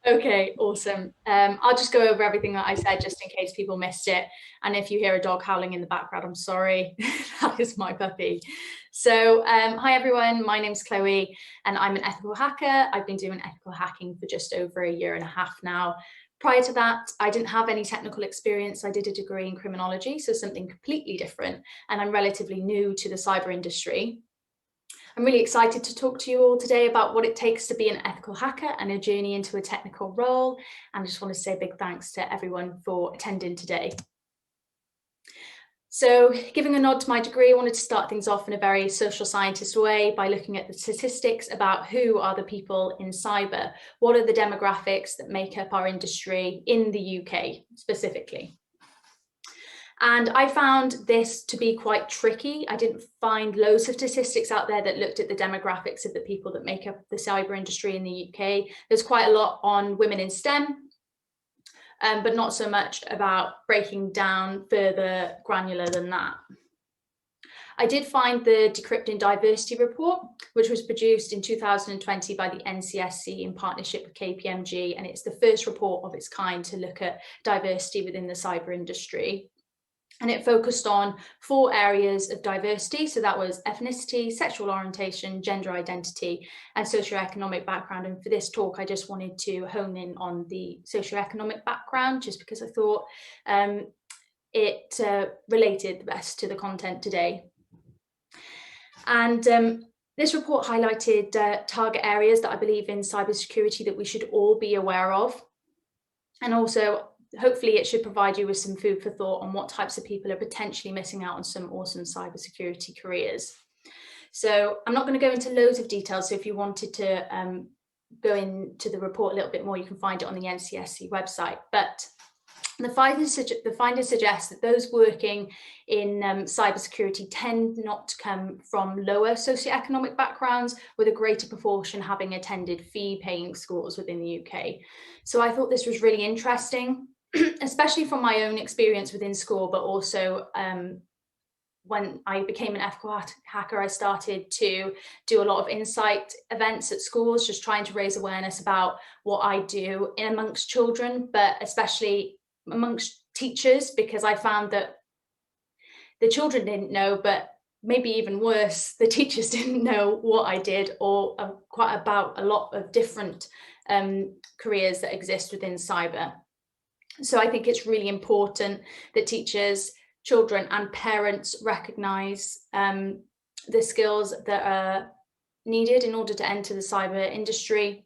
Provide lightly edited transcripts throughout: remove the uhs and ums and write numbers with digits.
Okay, awesome. I'll just go over everything that I said just in case people missed it. And if you hear a dog howling in the background, I'm sorry. That is my puppy. So hi everyone, my name's Chloe and I'm an ethical hacker. I've been doing ethical hacking for just over a year and a half now. Prior to that, I didn't have any technical experience. I did a degree in criminology, so something completely different. And I'm relatively new to the cyber industry. I'm really excited to talk to you all today about what it takes to be an ethical hacker and a journey into a technical role. And I just want to say a big thanks to everyone for attending today. So giving a nod to my degree, I wanted to start things off in a very social scientist way by looking at the statistics about who are the people in cyber. What are the demographics that make up our industry in the UK specifically? And I found this to be quite tricky. I didn't find loads of statistics out there that looked at the demographics of the people that make up the cyber industry in the UK. There's quite a lot on women in STEM, but not so much about breaking down further granular than that. I did find the Decrypting Diversity report, which was produced in 2020 by the NCSC in partnership with KPMG, and it's the first report of its kind to look at diversity within the cyber industry. And it focused on 4 areas of diversity. So that was ethnicity, sexual orientation, gender identity, and socioeconomic background. And for this talk, I just wanted to hone in on the socioeconomic background, just because I thought it related the best to the content today. And this report highlighted target areas that I believe in cybersecurity that we should all be aware of. And also, hopefully it should provide you with some food for thought on what types of people are potentially missing out on some awesome cybersecurity careers. So I'm not going to go into loads of details. So if you wanted to go into the report a little bit more, you can find it on the NCSC website. But the findings suggest that those working in cybersecurity tend not to come from lower socioeconomic backgrounds, with a greater proportion having attended fee-paying schools within the UK. So I thought this was really interesting, especially from my own experience within school, but also when I became an ethical hacker, I started to do a lot of insight events at schools, just trying to raise awareness about what I do amongst children, but especially amongst teachers, because I found that the children didn't know, but maybe even worse, the teachers didn't know what I did, or quite about a lot of different careers that exist within cyber. So I think it's really important that teachers, children and parents recognise the skills that are needed in order to enter the cyber industry.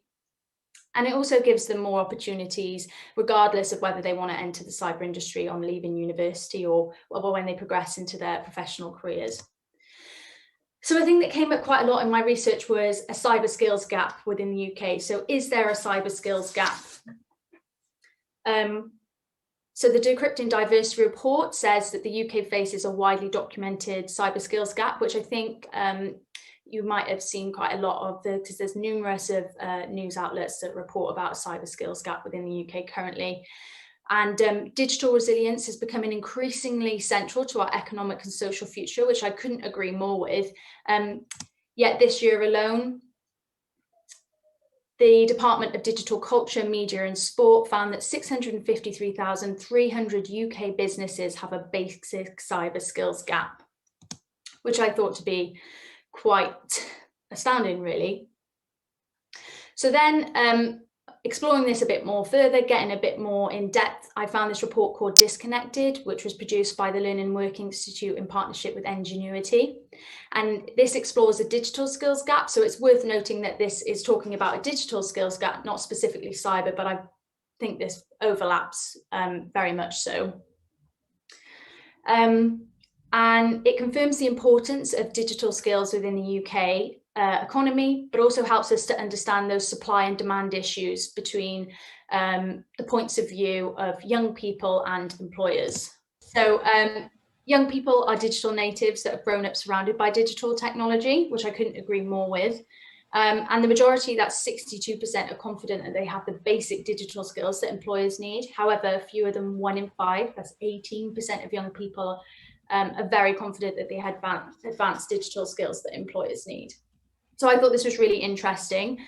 And it also gives them more opportunities, regardless of whether they want to enter the cyber industry on leaving university or when they progress into their professional careers. So a thing that came up quite a lot in my research was a cyber skills gap within the UK. So is there a cyber skills gap? So the Decrypting Diversity report says that the UK faces a widely documented cyber skills gap, which I think you might have seen quite a lot of, because there's numerous of news outlets that report about a cyber skills gap within the UK currently. And digital resilience is becoming increasingly central to our economic and social future, which I couldn't agree more with. Yet this year alone, the Department of Digital Culture, Media and Sport found that 653,300 UK businesses have a basic cyber skills gap, which I thought to be quite astounding, really. So then exploring this a bit more further, getting a bit more in depth, I found this report called Disconnected, which was produced by the Learning and Work Institute in partnership with Ingenuity. And this explores the digital skills gap. So it's worth noting that this is talking about a digital skills gap, not specifically cyber, but I think this overlaps very much so. And it confirms the importance of digital skills within the UK economy, but also helps us to understand those supply and demand issues between the points of view of young people and employers. So young people are digital natives that have grown up surrounded by digital technology, which I couldn't agree more with. And the majority, that's 62%, are confident that they have the basic digital skills that employers need. However, fewer than 1 in 5, that's 18% of young people, are very confident that they had advanced digital skills that employers need. So I thought this was really interesting.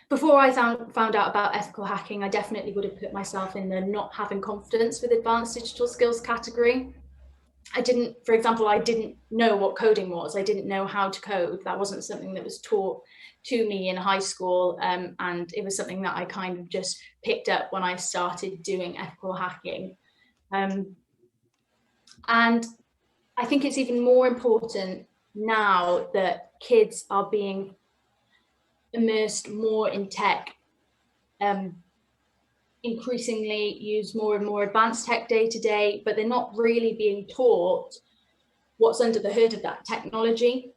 Before I found out about ethical hacking, I definitely would have put myself in the not having confidence with advanced digital skills category. For example, I didn't know what coding was. I didn't know how to code. That wasn't something that was taught to me in high school. And it was something that I kind of just picked up when I started doing ethical hacking. And I think it's even more important now that kids are being immersed more in tech, increasingly use more and more advanced tech day to day, but they're not really being taught what's under the hood of that technology.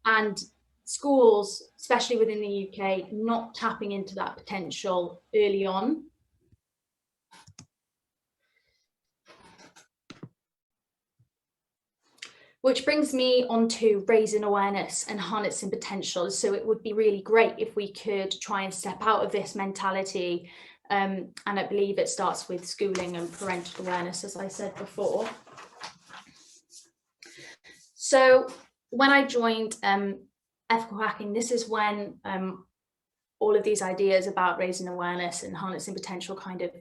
And schools, especially within the UK, not tapping into that potential early on. Which brings me on to raising awareness and harnessing potential. So it would be really great if we could try and step out of this mentality. And I believe it starts with schooling and parental awareness, as I said before. So when I joined ethical hacking, this is when all of these ideas about raising awareness and harnessing potential kind of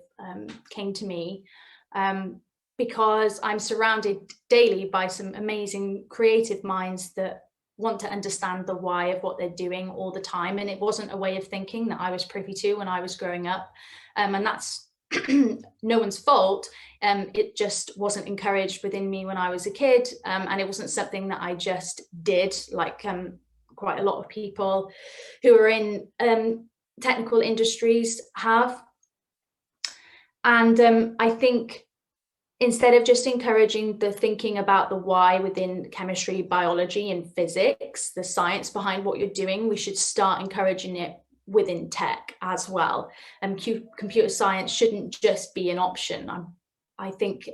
came to me. Because I'm surrounded daily by some amazing creative minds that want to understand the why of what they're doing all the time. And it wasn't a way of thinking that I was privy to when I was growing up. And that's no one's fault. It just wasn't encouraged within me when I was a kid. And it wasn't something that I just did, like quite a lot of people who are in technical industries have. And I think instead of just encouraging the thinking about the why within chemistry, biology, and physics, the science behind what you're doing, we should start encouraging it within tech as well. Computer science shouldn't just be an option. I think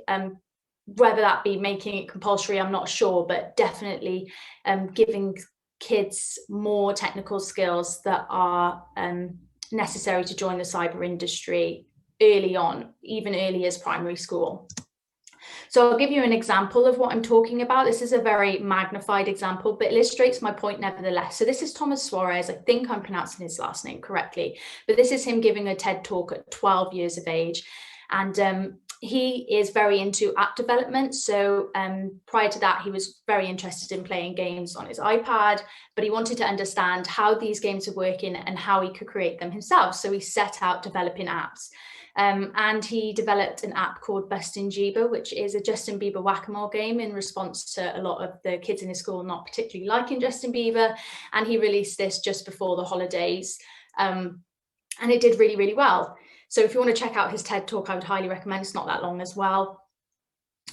whether that be making it compulsory, I'm not sure, but definitely giving kids more technical skills that are necessary to join the cyber industry early on, even early as primary school. So I'll give you an example of what I'm talking about. This is a very magnified example, but illustrates my point nevertheless. So this is Thomas Suarez. I think I'm pronouncing his last name correctly, but this is him giving a TED talk at 12 years of age. And he is very into app development. So prior to that, he was very interested in playing games on his iPad, but he wanted to understand how these games are working and how he could create them himself. So he set out developing apps. And he developed an app called Bustin' Jeeber, which is a Justin Bieber whack-a-mole game in response to a lot of the kids in his school not particularly liking Justin Bieber. And he released this just before the holidays. And it did really, really well. So if you want to check out his TED talk, I would highly recommend. It's not that long as well.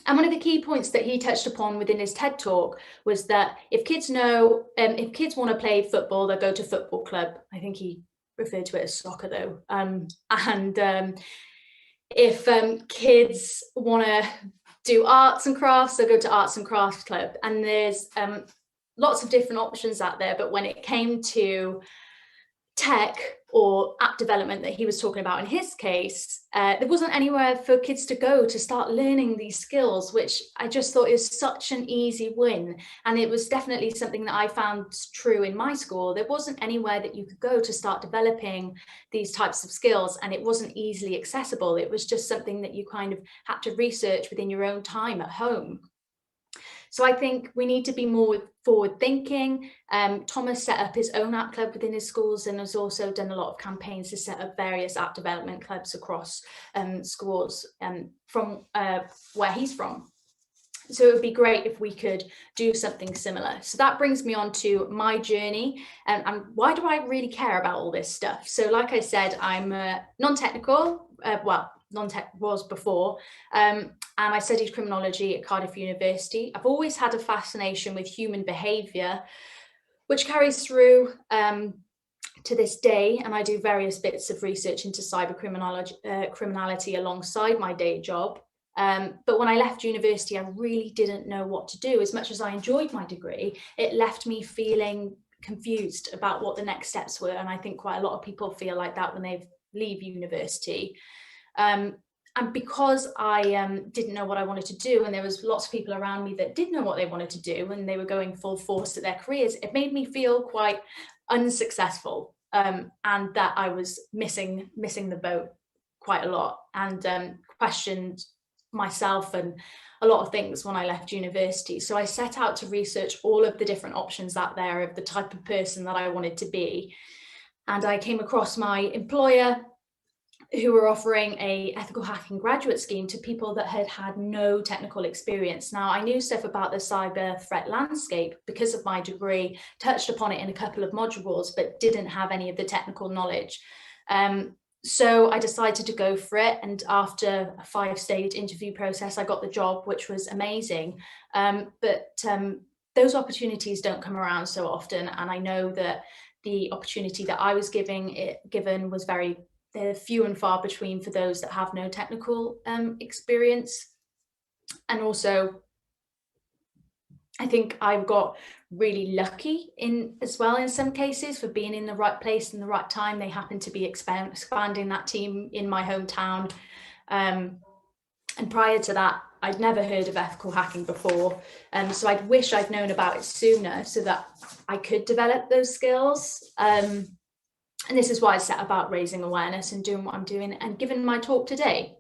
And one of the key points that he touched upon within his TED talk was that if kids want to play football, they'll go to football club. I think he referred to it as soccer though. If kids want to do arts and crafts, they'll go to arts and crafts club. And there's lots of different options out there. But when it came to tech or app development that he was talking about in his case, there wasn't anywhere for kids to go to start learning these skills, which I just thought is such an easy win. And it was definitely something that I found true in my school. There wasn't anywhere that you could go to start developing these types of skills, and it wasn't easily accessible. It was just something that you kind of had to research within your own time at home. So I think we need to be more forward thinking. Thomas set up his own app club within his schools and has also done a lot of campaigns to set up various app development clubs across schools from where he's from. So it would be great if we could do something similar. So that brings me on to my journey and why do I really care about all this stuff? So like I said, I'm non-technical, non-tech was before, and I studied criminology at Cardiff University. I've always had a fascination with human behaviour, which carries through to this day, and I do various bits of research into cyber criminality alongside my day job. But when I left university, I really didn't know what to do. As much as I enjoyed my degree, it left me feeling confused about what the next steps were, and I think quite a lot of people feel like that when they leave university. And because I didn't know what I wanted to do, and there was lots of people around me that did know what they wanted to do and they were going full force at their careers, it made me feel quite unsuccessful. and that I was missing the boat quite a lot, and questioned myself and a lot of things when I left university. So I set out to research all of the different options out there of the type of person that I wanted to be. And I came across my employer, who were offering a ethical hacking graduate scheme to people that had had no technical experience. Now, I knew stuff about the cyber threat landscape because of my degree, touched upon it in a couple of modules, but didn't have any of the technical knowledge. So I decided to go for it. And after a 5-stage interview process, I got the job, which was amazing. But those opportunities don't come around so often. And I know that the opportunity that I was given was they're few and far between for those that have no technical experience. And also, I think I got really lucky in some cases for being in the right place in the right time. They happened to be expanding that team in my hometown. And prior to that, I'd never heard of ethical hacking before. So I'd wish I'd known about it sooner so that I could develop those skills. And this is why I set about raising awareness and doing what I'm doing and giving my talk today.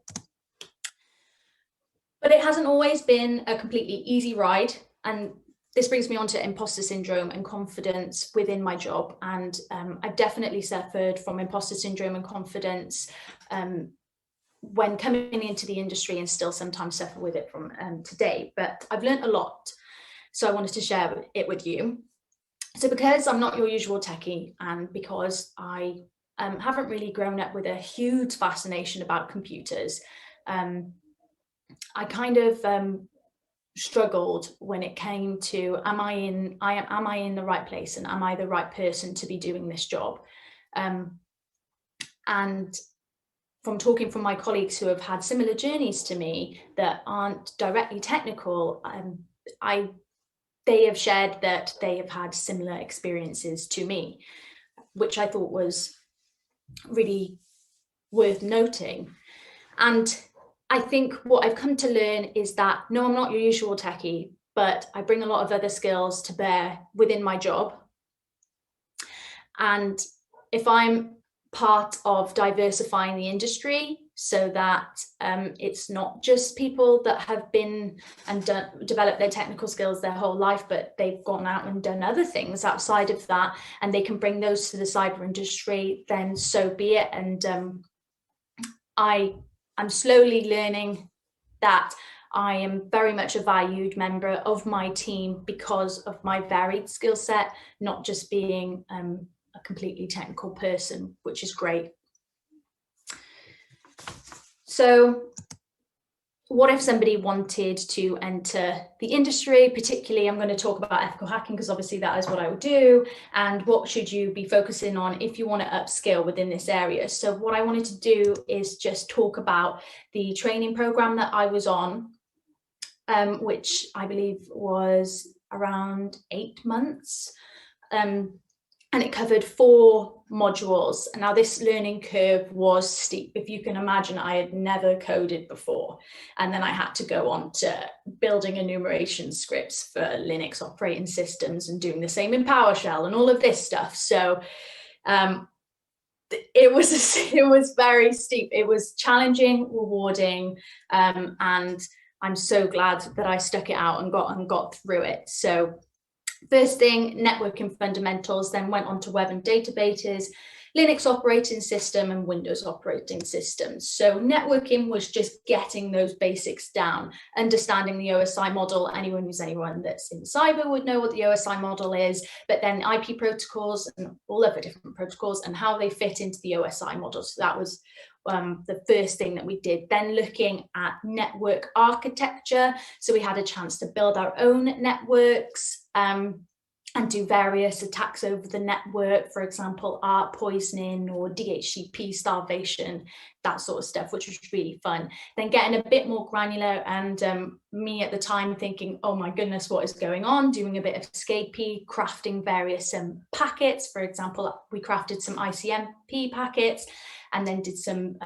But it hasn't always been a completely easy ride. And this brings me on to imposter syndrome and confidence within my job. And I've definitely suffered from imposter syndrome and confidence when coming into the industry, and still sometimes suffer with it from today. But I've learned a lot. So I wanted to share it with you. So because I'm not your usual techie, and because I haven't really grown up with a huge fascination about computers, I kind of struggled when it came to, am I in the right place, and am I the right person to be doing this job? And from talking from my colleagues who have had similar journeys to me that aren't directly technical, they have shared that they have had similar experiences to me, which I thought was really worth noting. And I think what I've come to learn is that, no, I'm not your usual techie, but I bring a lot of other skills to bear within my job. And if I'm part of diversifying the industry so that it's not just people that have been and developed their technical skills their whole life, but they've gone out and done other things outside of that, and they can bring those to the cyber industry, then so be it. And I'm slowly learning that I am very much a valued member of my team because of my varied skill set, not just being a completely technical person, which is great. So what if somebody wanted to enter the industry? Particularly, I'm going to talk about ethical hacking because obviously that is what I would do. And what should you be focusing on if you want to upskill within this area? So what I wanted to do is just talk about the training program that I was on, which I believe was around 8 months. And it covered 4 modules. Now, this learning curve was steep. If you can imagine, I had never coded before. And then I had to go on to building enumeration scripts for Linux operating systems and doing the same in PowerShell and all of this stuff. So it was very steep. It was challenging, rewarding, and I'm so glad that I stuck it out and got through it. So first thing, networking fundamentals, then went on to web and databases, Linux operating system and Windows operating systems. So networking was just getting those basics down, understanding the OSI model. Anyone that's in cyber would know what the OSI model is, but then IP protocols and all other different protocols and how they fit into the OSI model. So that was the first thing that we did. Then looking at network architecture. So we had a chance to build our own networks and do various attacks over the network, for example, ARP poisoning or DHCP starvation, that sort of stuff, which was really fun. Then getting a bit more granular, and me at the time thinking, oh my goodness, what is going on? Doing a bit of escapee, crafting various packets. For example, we crafted some ICMP packets and then did some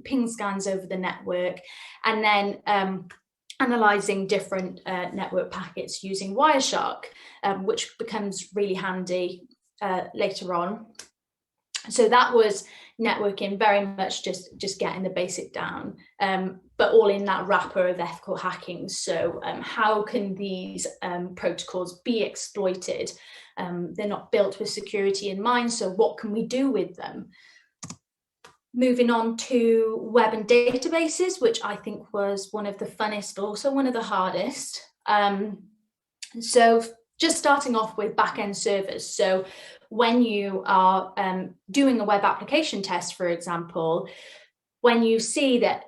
ping scans over the network. And then analyzing different network packets using Wireshark, which becomes really handy later on. So that was networking, very much just getting the basic down, but all in that wrapper of ethical hacking. So how can these protocols be exploited? They're not built with security in mind, so what can we do with them? Moving on to web and databases, which I think was one of the funnest, but also one of the hardest. So just starting off with backend servers. So when you are doing a web application test, for example, when you see that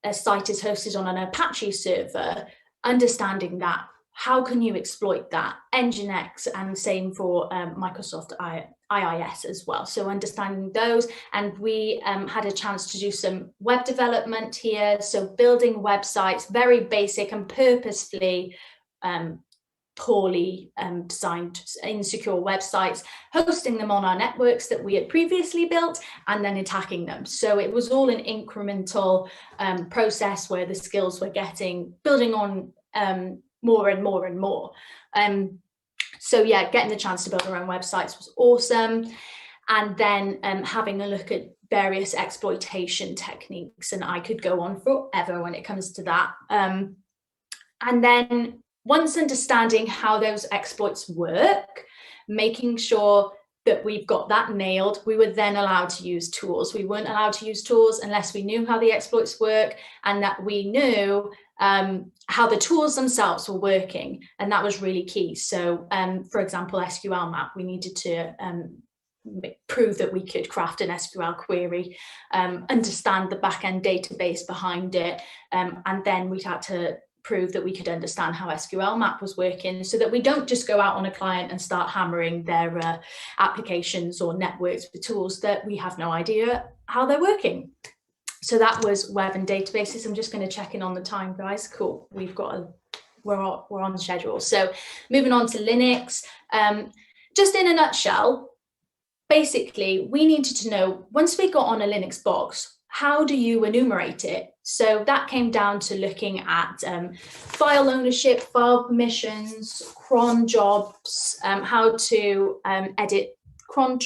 a site is hosted on an Apache server, understanding that, how can you exploit that? Nginx, and same for Microsoft IIS as well. So understanding those, and we had a chance to do some web development here. So building websites, very basic and purposefully poorly designed, insecure websites, hosting them on our networks that we had previously built, and then attacking them. So it was all an incremental process where the skills were building on more and more and more. So yeah, getting the chance to build our own websites was awesome. And then having a look at various exploitation techniques, and I could go on forever when it comes to that. And then once understanding how those exploits work, making sure that we've got that nailed, we were then allowed to use tools. We weren't allowed to use tools unless we knew how the exploits work, and that we knew how the tools themselves were working. And that was really key. So for example, SQL map, we needed to prove that we could craft an SQL query, understand the backend database behind it, and then we had to prove that we could understand how SQL map was working, so that we don't just go out on a client and start hammering their applications or networks with tools that we have no idea how they're working. So that was web and databases. I'm just going to check in on the time, guys. Cool. We're on schedule. So moving on to Linux, just in a nutshell, basically we needed to know, once we got on a Linux box, how do you enumerate it? So that came down to looking at file ownership, file permissions, cron jobs, how to edit cron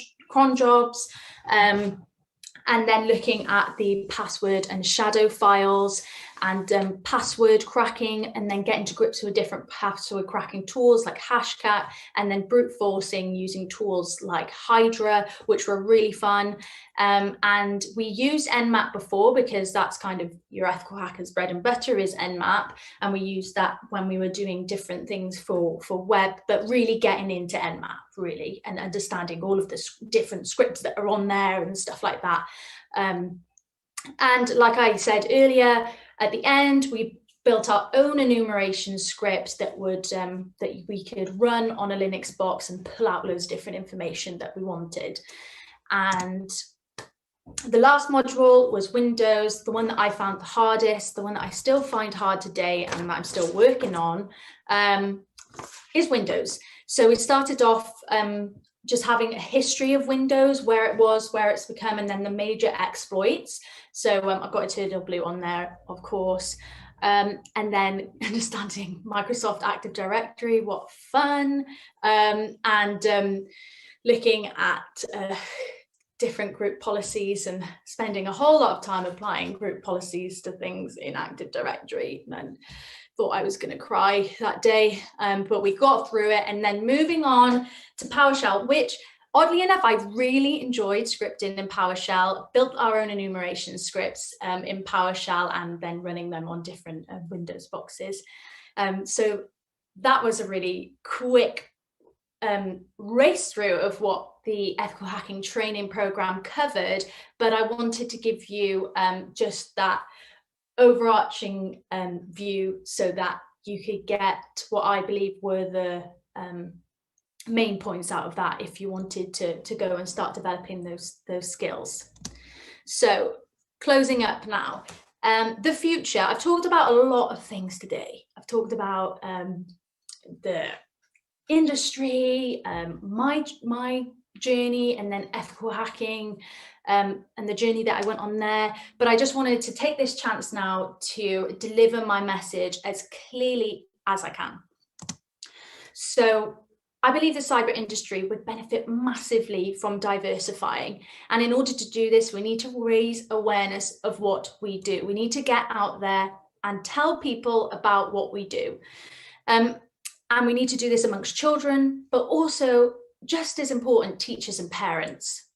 jobs, and then looking at the password and shadow files, and password cracking, and then getting to grips with different password cracking tools like Hashcat, and then brute forcing using tools like Hydra, which were really fun. And we used Nmap before, because that's kind of your ethical hacker's bread and butter is Nmap, and we used that when we were doing different things for web, but really getting into Nmap really, and understanding all of the different scripts that are on there and stuff like that. And like I said earlier, at the end, we built our own enumeration script that would that we could run on a Linux box and pull out loads of different information that we wanted. And the last module was Windows, the one that I found the hardest, the one that I still find hard today and that I'm still working on, is Windows. So we started off just having a history of Windows, where it was, where it's become, and then the major exploits. So I've got a TW on there, of course. And then understanding Microsoft Active Directory, what fun. And looking at different group policies and spending a whole lot of time applying group policies to things in Active Directory. And thought I was going to cry that day, but we got through it. And then moving on to PowerShell, which oddly enough, I really enjoyed scripting in PowerShell, built our own enumeration scripts in PowerShell, and then running them on different Windows boxes. So that was a really quick race through of what the ethical hacking training program covered, but I wanted to give you just that overarching view, so that you could get what I believe were the main points out of that if you wanted to go and start developing those skills. So closing up now, the future. I've talked about a lot of things today. I've talked about the industry, my journey, and then ethical hacking, and the journey that I went on there. But I just wanted to take this chance now to deliver my message as clearly as I can. So I believe the cyber industry would benefit massively from diversifying. And in order to do this, we need to raise awareness of what we do. We need to get out there and tell people about what we do. And we need to do this amongst children, but also, just as important, teachers and parents.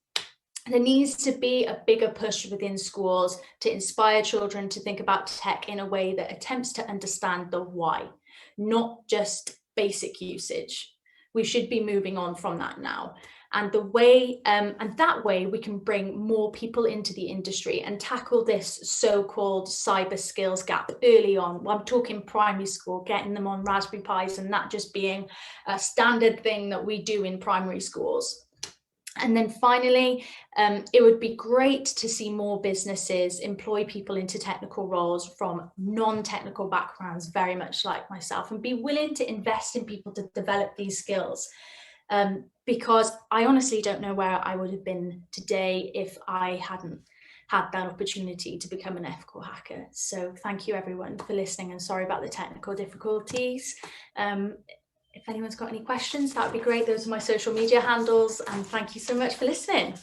There needs to be a bigger push within schools to inspire children to think about tech in a way that attempts to understand the why, not just basic usage. We should be moving on from that now. And the way, and that way we can bring more people into the industry and tackle this so-called cyber skills gap early on. I'm talking primary school, getting them on Raspberry Pis and that just being a standard thing that we do in primary schools. And then finally, it would be great to see more businesses employ people into technical roles from non-technical backgrounds, very much like myself, and be willing to invest in people to develop these skills. Because I honestly don't know where I would have been today if I hadn't had that opportunity to become an ethical hacker. So thank you everyone for listening, and sorry about the technical difficulties. If anyone's got any questions, that would be great. Those are my social media handles, and thank you so much for listening.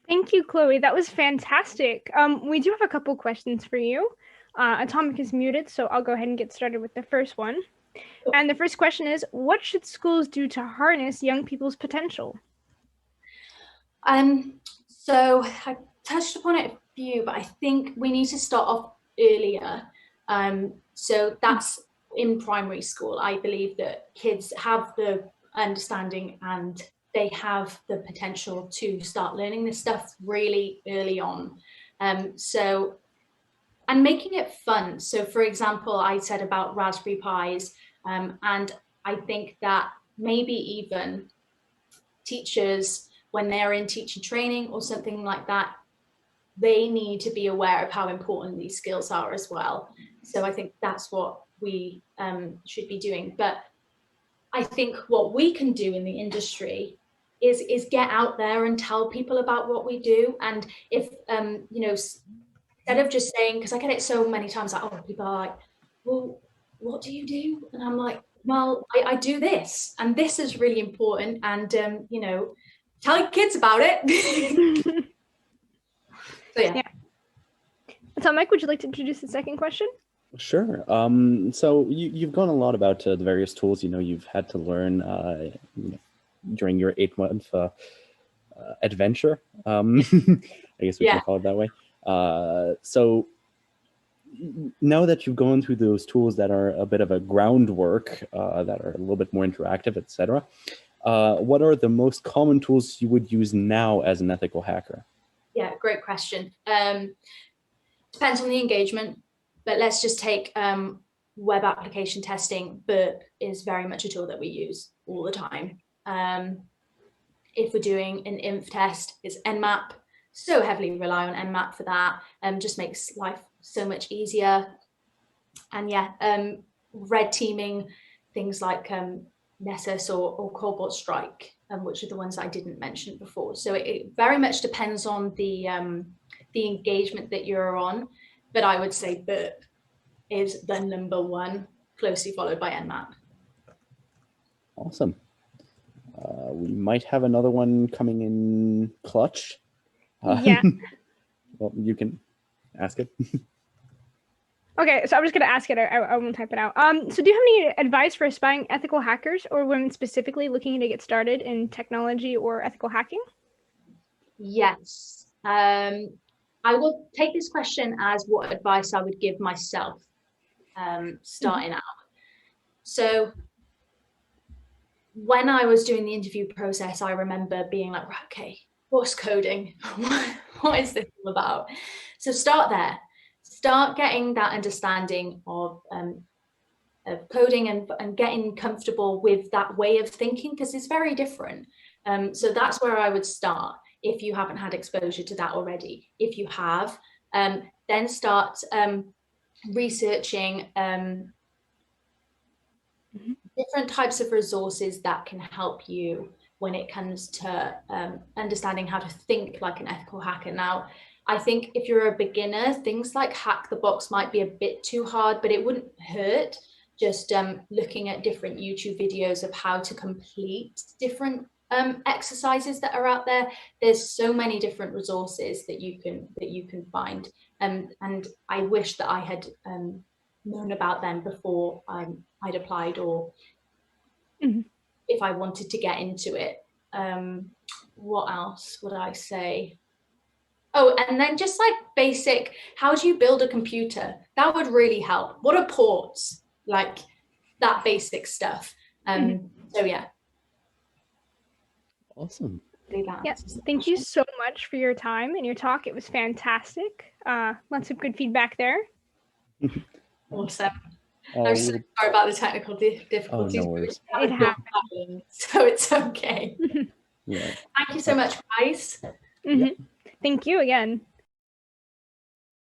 Thank you, Chloe. That was fantastic. We do have a couple questions for you. Atomic is muted, so I'll go ahead and get started with the first one. And the first question is, what should schools do to harness young people's potential? So I touched upon it a few, but I think we need to start off earlier. So that's in primary school. I believe that kids have the understanding and they have the potential to start learning this stuff really early on. And making it fun. So for example, I said about Raspberry Pis, and I think that maybe even teachers, when they're in teacher training or something like that, they need to be aware of how important these skills are as well. So I think that's what we should be doing. But I think what we can do in the industry is get out there and tell people about what we do. And if, you know, instead of just saying, because I get it so many times, like, oh, people are like, well, what do you do? And I'm like, well, I do this, and this is really important. And, you know, tell your kids about it. So yeah. So Mike, would you like to introduce the second question? Sure. So you've gone a lot about the various tools, you know, you've had to learn during your 8-month adventure. I guess we can call it that way. So now that you've gone through those tools that are a bit of a groundwork, that are a little bit more interactive, etc., what are the most common tools you would use now as an ethical hacker? Yeah, great question. Depends on the engagement, but let's just take web application testing. Burp is very much a tool that we use all the time. If we're doing an inf test, it's Nmap. So heavily rely on Nmap for that. Just makes life so much easier. And yeah, red teaming, things like Nessus or Cobalt Strike, which are the ones I didn't mention before. So it very much depends on the engagement that you're on, but I would say Burp is the number one, closely followed by Nmap. Awesome. We might have another one coming in clutch. Yeah. Well, you can ask it. Okay, so I'm just going to ask it. I won't type it out. So do you have any advice for aspiring ethical hackers or women specifically looking to get started in technology or ethical hacking? Yes. I will take this question as what advice I would give myself starting out. So when I was doing the interview process, I remember being like, right, okay, what's coding? What is this all about? So start there. Start getting that understanding of coding and getting comfortable with that way of thinking, because it's very different. So that's where I would start if you haven't had exposure to that already. If you have, then start researching different types of resources that can help you when it comes to understanding how to think like an ethical hacker. Now, I think if you're a beginner, things like Hack the Box might be a bit too hard, but it wouldn't hurt just looking at different YouTube videos of how to complete different exercises that are out there. There's so many different resources that you can find, and I wish that I had known about them before I'd applied, or if I wanted to get into it. What else would I say? Oh, and then just like basic, how do you build a computer? That would really help. What are ports? Like that basic stuff. So yeah. Awesome. Yes, thank you so much for your time and your talk. It was fantastic. Lots of good feedback there. Awesome. I'm so sorry about the technical difficulties. Oh, no worries. It happened. So it's okay. Yeah. Thank you so much, guys. Thank you again.